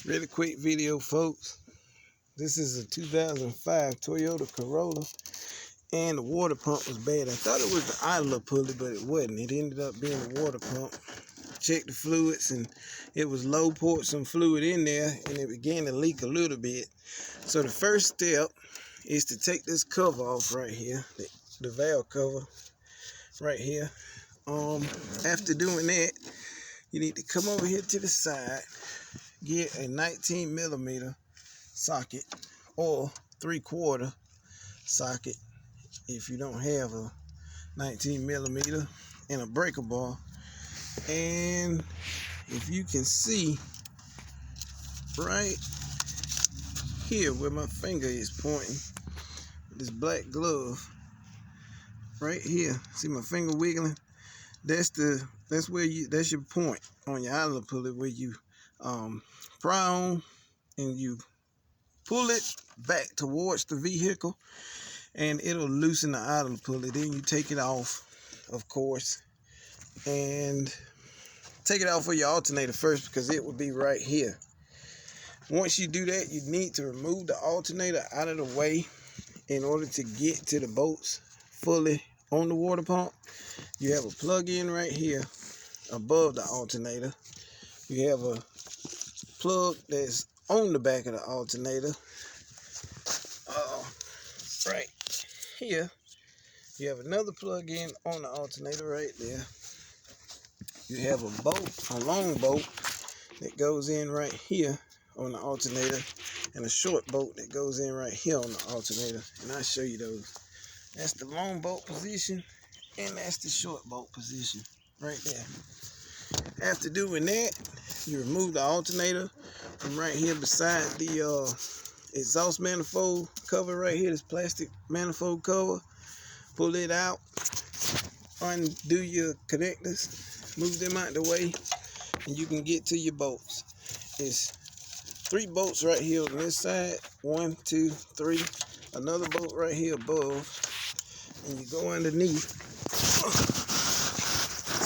Really quick video, folks. This is a 2005 Toyota Corolla, and the water pump was bad. I thought it was the idler pulley, but it wasn't. It ended up being the water pump. Checked the fluids, and it was low. Poured some fluid in there, and it began to leak a little bit. So the first step is to take this cover off right here, the valve cover right here. After doing that, you need to come over here to the side, get a 19 millimeter socket or 3/4 socket if you don't have a 19 millimeter, and a breaker bar. And if you can see right here where my finger is pointing, this black glove right here, see my finger wiggling? That's your point on your idler pulley, where you pry on and you pull it back towards the vehicle, and it'll loosen the idler pulley. Then you take it off, of course, and take it out for your alternator first, because it will be right here. Once you do that, you need to remove the alternator out of the way in order to get to the bolts fully on the water pump. You have a plug-in right here above the alternator. You have a plug that's on the back of the alternator right here. You have another plug-in on the alternator right there. You have a bolt, a long bolt that goes in right here on the alternator, and a short bolt that goes in right here on the alternator, and I'll show you those. That's the long bolt position, and that's the short bolt position right there. After doing that, you remove the alternator from right here beside the exhaust manifold cover right here, this plastic manifold cover. Pull it out, undo your connectors, move them out the way, and you can get to your bolts. It's 3 bolts right here on this side, 1, 2, 3, another bolt right here above, and you go underneath.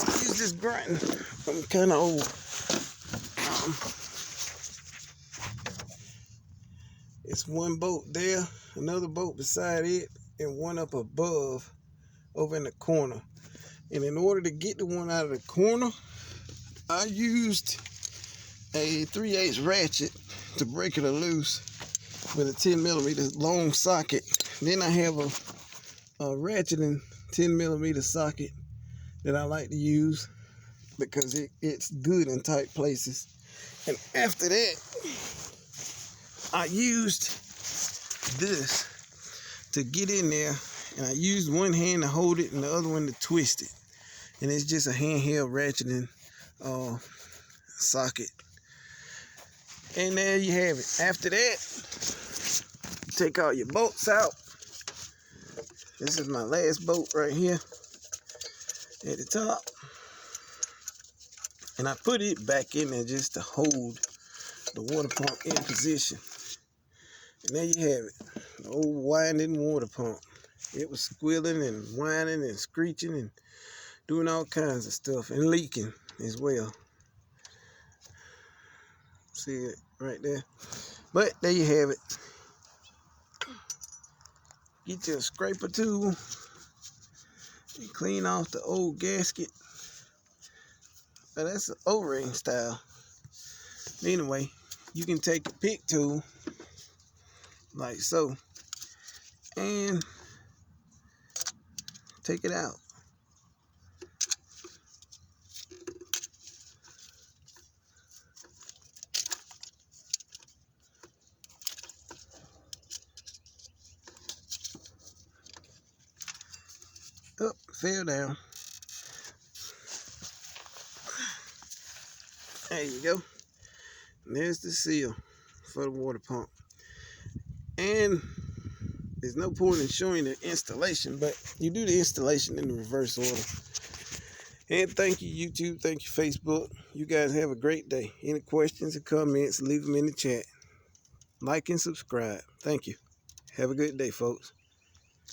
Excuse this grinding, I'm kind of old. It's 1 bolt there, another bolt beside it, and 1 up above over in the corner. And in order to get the one out of the corner, I used a 3/8 ratchet to break it loose with a 10 millimeter long socket. Then I have a ratchet and 10 millimeter socket that I like to use because it's good in tight places. And after that, I used this to get in there, and I used one hand to hold it and the other one to twist it. And it's just a handheld ratcheting socket. And there you have it. After that, take all your bolts out. This is my last bolt right here at the top. And I put it back in there just to hold the water pump in position. And there you have it, the old winding water pump. It was squealing and whining and screeching and doing all kinds of stuff, and leaking as well. See it right there? But there you have it. Get your scraper tool and clean off the old gasket. But that's an O-ring style. Anyway, you can take a pick tool like so and take it out. Oh, fell down. There you go. And there's the seal for the water pump. And there's no point in showing the installation, but you do the installation in the reverse order. And thank you, YouTube. Thank you, Facebook. You guys have a great day. Any questions or comments, leave them in the chat. Like and subscribe. Thank you. Have a good day, folks.